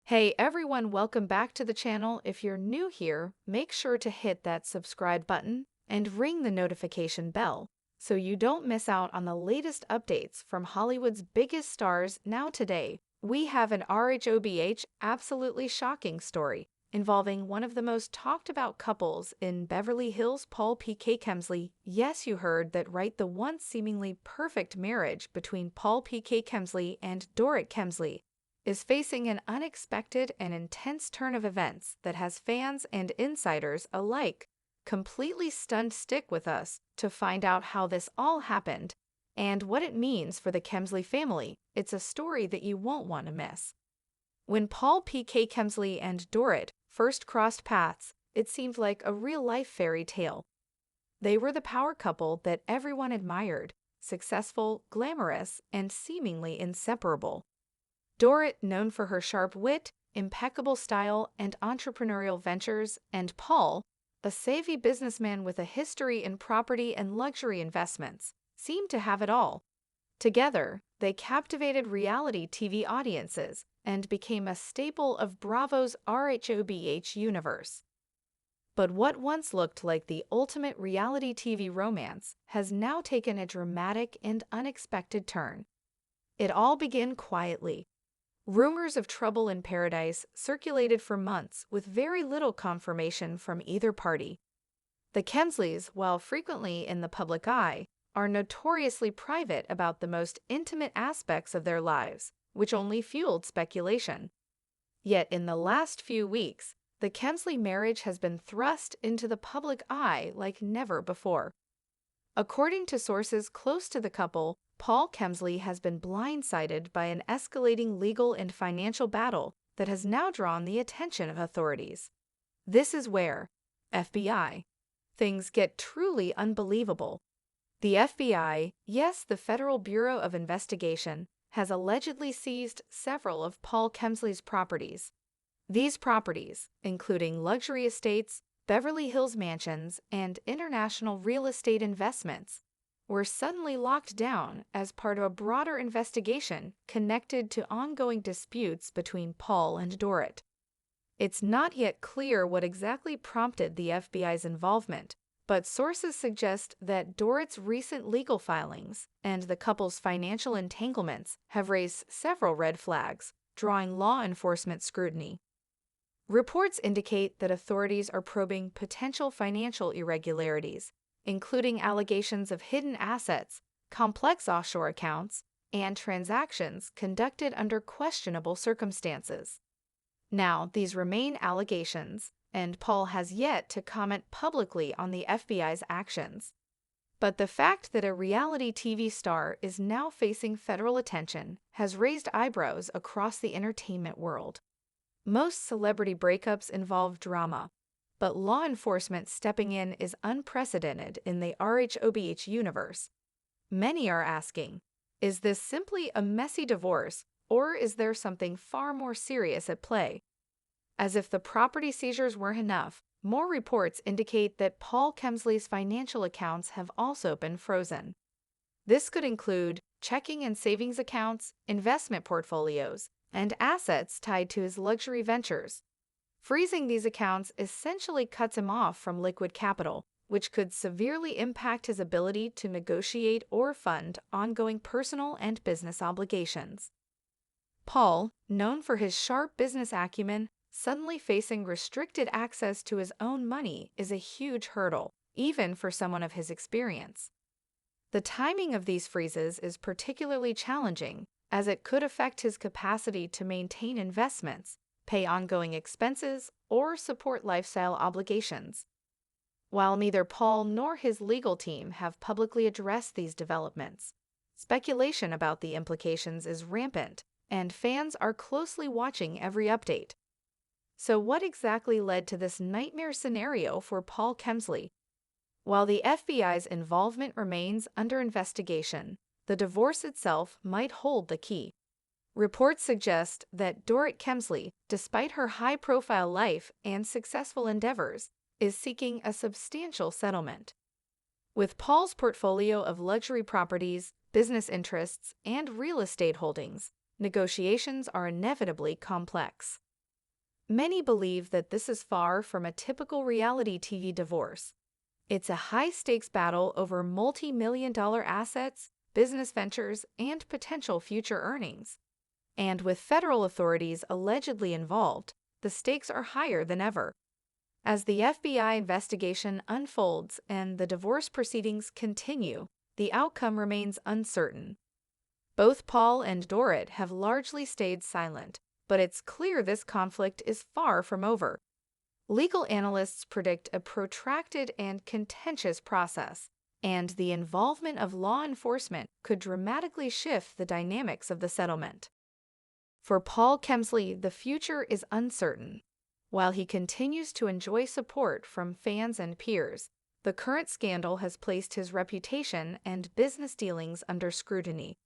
Hey everyone, welcome back to the channel. If you're new here, make sure to hit that subscribe button and ring the notification bell so you don't miss out on the latest updates from Hollywood's biggest stars. Now today, we have an rhobh absolutely shocking story involving one of the most talked about couples in Beverly Hills, Paul P.K. Kemsley. Yes, you heard that right, the once seemingly perfect marriage between Paul P.K. Kemsley and Dorit Kemsley is facing an unexpected and intense turn of events that has fans and insiders alike completely stunned. Stick with us to find out how this all happened and what it means for the Kemsley family. It's a story that you won't want to miss. When Paul P.K. Kemsley and Dorit first crossed paths, it seemed like a real-life fairy tale. They were the power couple that everyone admired, successful, glamorous, and seemingly inseparable. Dorit, known for her sharp wit, impeccable style, and entrepreneurial ventures, and Paul, a savvy businessman with a history in property and luxury investments, seemed to have it all. Together, they captivated reality TV audiences and became a staple of Bravo's rhobh universe. But what once looked like the ultimate reality TV romance has now taken a dramatic and unexpected turn. It all began quietly. Rumors of trouble in paradise circulated for months with very little confirmation from either party. The Kemsleys, while frequently in the public eye, are notoriously private about the most intimate aspects of their lives, which only fueled speculation. Yet in the last few weeks, the Kemsley marriage has been thrust into the public eye like never before. According to sources close to the couple, Paul Kemsley has been blindsided by an escalating legal and financial battle that has now drawn the attention of authorities. This is where, FBI, things get truly unbelievable. The FBI, yes, the Federal Bureau of Investigation, has allegedly seized several of Paul Kemsley's properties. These properties, including luxury estates, Beverly Hills mansions, and international real estate investments, were suddenly locked down as part of a broader investigation connected to ongoing disputes between Paul and Dorit. It's not yet clear what exactly prompted the FBI's involvement, but sources suggest that Dorit's recent legal filings and the couple's financial entanglements have raised several red flags, drawing law enforcement scrutiny. Reports indicate that authorities are probing potential financial irregularities, including allegations of hidden assets, complex offshore accounts, and transactions conducted under questionable circumstances. Now, these remain allegations, and Paul has yet to comment publicly on the FBI's actions. But the fact that a reality TV star is now facing federal attention has raised eyebrows across the entertainment world. Most celebrity breakups involve drama, but law enforcement stepping in is unprecedented in the rhobh universe. Many are asking, is this simply a messy divorce, or is there something far more serious at play? As if the property seizures weren't enough, more reports indicate that Paul Kemsley's financial accounts have also been frozen. This could include checking and savings accounts, investment portfolios, and assets tied to his luxury ventures. Freezing these accounts essentially cuts him off from liquid capital, which could severely impact his ability to negotiate or fund ongoing personal and business obligations. Paul, known for his sharp business acumen, suddenly facing restricted access to his own money is a huge hurdle, even for someone of his experience. The timing of these freezes is particularly challenging, as it could affect his capacity to maintain investments, pay ongoing expenses, or support lifestyle obligations. While neither Paul nor his legal team have publicly addressed these developments, speculation about the implications is rampant, and fans are closely watching every update. So what exactly led to this nightmare scenario for Paul Kemsley? While the FBI's involvement remains under investigation, the divorce itself might hold the key. Reports suggest that Dorit Kemsley, despite her high-profile life and successful endeavors, is seeking a substantial settlement. With Paul's portfolio of luxury properties, business interests, and real estate holdings, negotiations are inevitably complex. Many believe that this is far from a typical reality TV divorce. It's a high-stakes battle over multi-million-dollar assets, business ventures, and potential future earnings. And with federal authorities allegedly involved, the stakes are higher than ever. As the FBI investigation unfolds and the divorce proceedings continue, the outcome remains uncertain. Both Paul and Dorit have largely stayed silent, but it's clear this conflict is far from over. Legal analysts predict a protracted and contentious process, and the involvement of law enforcement could dramatically shift the dynamics of the settlement. For Paul Kemsley, the future is uncertain. While he continues to enjoy support from fans and peers, the current scandal has placed his reputation and business dealings under scrutiny.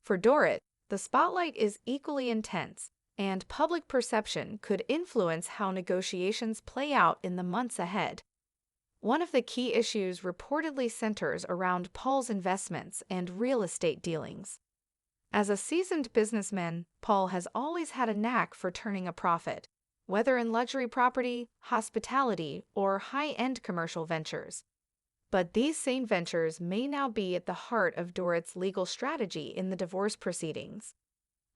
For Dorit, the spotlight is equally intense, and public perception could influence how negotiations play out in the months ahead. One of the key issues reportedly centers around Paul's investments and real estate dealings. As a seasoned businessman, Paul has always had a knack for turning a profit, whether in luxury property, hospitality, or high-end commercial ventures. But these same ventures may now be at the heart of Dorit's legal strategy in the divorce proceedings.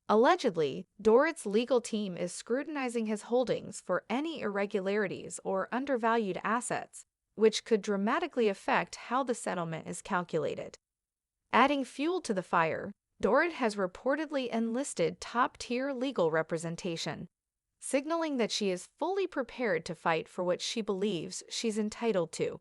Allegedly, Dorit's legal team is scrutinizing his holdings for any irregularities or undervalued assets, which could dramatically affect how the settlement is calculated. Adding fuel to the fire, Dorit has reportedly enlisted top-tier legal representation, signaling that she is fully prepared to fight for what she believes she's entitled to.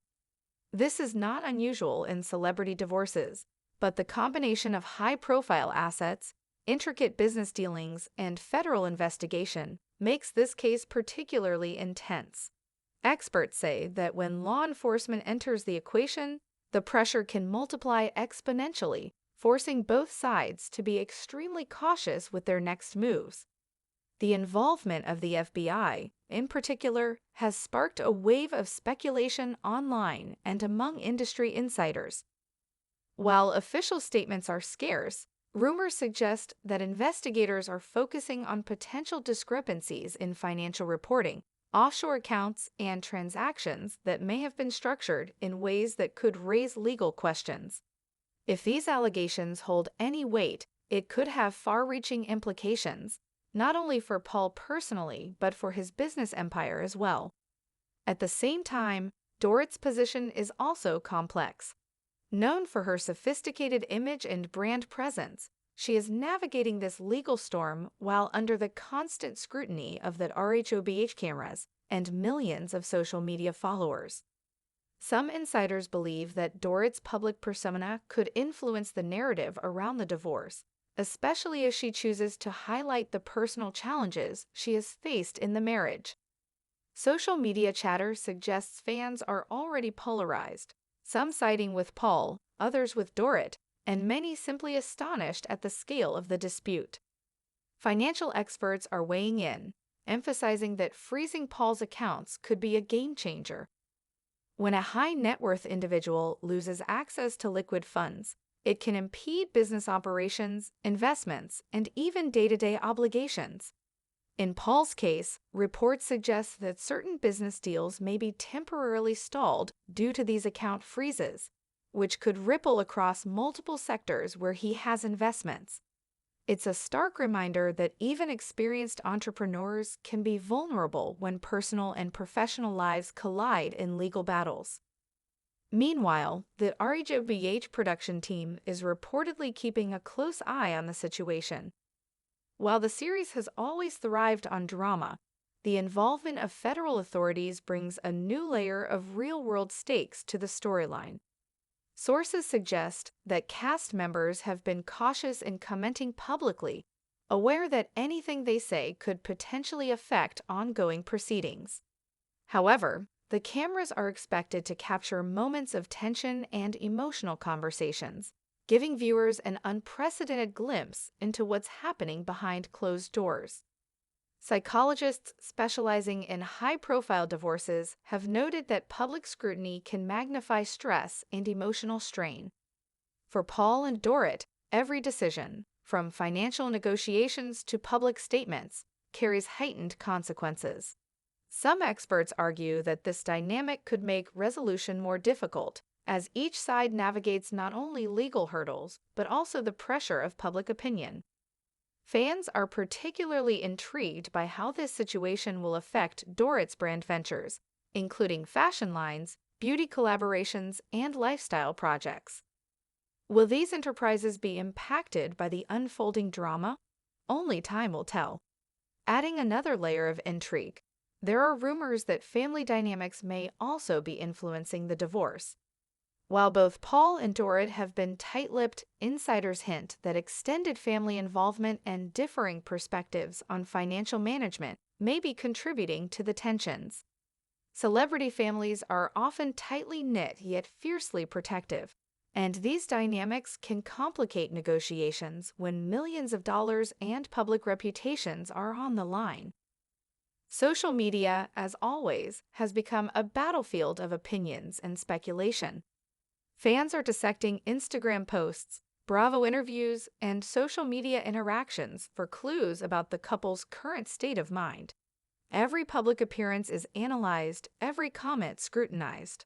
This is not unusual in celebrity divorces, but the combination of high-profile assets, intricate business dealings, and federal investigation makes this case particularly intense. Experts say that when law enforcement enters the equation, the pressure can multiply exponentially, forcing both sides to be extremely cautious with their next moves. The involvement of the FBI, in particular, has sparked a wave of speculation online and among industry insiders. While official statements are scarce, rumors suggest that investigators are focusing on potential discrepancies in financial reporting, offshore accounts, and transactions that may have been structured in ways that could raise legal questions. If these allegations hold any weight, it could have far-reaching implications, not only for Paul personally, but for his business empire as well. At the same time, Dorit's position is also complex. Known for her sophisticated image and brand presence, she is navigating this legal storm while under the constant scrutiny of the rhobh cameras and millions of social media followers. Some insiders believe that Dorit's public persona could influence the narrative around the divorce, especially as she chooses to highlight the personal challenges she has faced in the marriage. Social media chatter suggests fans are already polarized, some siding with Paul, others with Dorit, and many simply astonished at the scale of the dispute. Financial experts are weighing in, emphasizing that freezing Paul's accounts could be a game changer. When a high-net-worth individual loses access to liquid funds, it can impede business operations, investments, and even day-to-day obligations. In Paul's case, reports suggest that certain business deals may be temporarily stalled due to these account freezes, which could ripple across multiple sectors where he has investments. It's a stark reminder that even experienced entrepreneurs can be vulnerable when personal and professional lives collide in legal battles. Meanwhile, the rhobh production team is reportedly keeping a close eye on the situation. While the series has always thrived on drama, the involvement of federal authorities brings a new layer of real-world stakes to the storyline. Sources suggest that cast members have been cautious in commenting publicly, aware that anything they say could potentially affect ongoing proceedings. However, the cameras are expected to capture moments of tension and emotional conversations, giving viewers an unprecedented glimpse into what's happening behind closed doors. Psychologists specializing in high-profile divorces have noted that public scrutiny can magnify stress and emotional strain. For Paul and Dorit, every decision, from financial negotiations to public statements, carries heightened consequences. Some experts argue that this dynamic could make resolution more difficult, as each side navigates not only legal hurdles, but also the pressure of public opinion. Fans are particularly intrigued by how this situation will affect Dorit's brand ventures, including fashion lines, beauty collaborations, and lifestyle projects. Will these enterprises be impacted by the unfolding drama? Only time will tell. Adding another layer of intrigue, there are rumors that family dynamics may also be influencing the divorce. While both Paul and Dorit have been tight-lipped, insiders hint that extended family involvement and differing perspectives on financial management may be contributing to the tensions. Celebrity families are often tightly knit yet fiercely protective, and these dynamics can complicate negotiations when millions of dollars and public reputations are on the line. Social media, as always, has become a battlefield of opinions and speculation. Fans are dissecting Instagram posts, Bravo interviews, and social media interactions for clues about the couple's current state of mind. Every public appearance is analyzed, every comment scrutinized.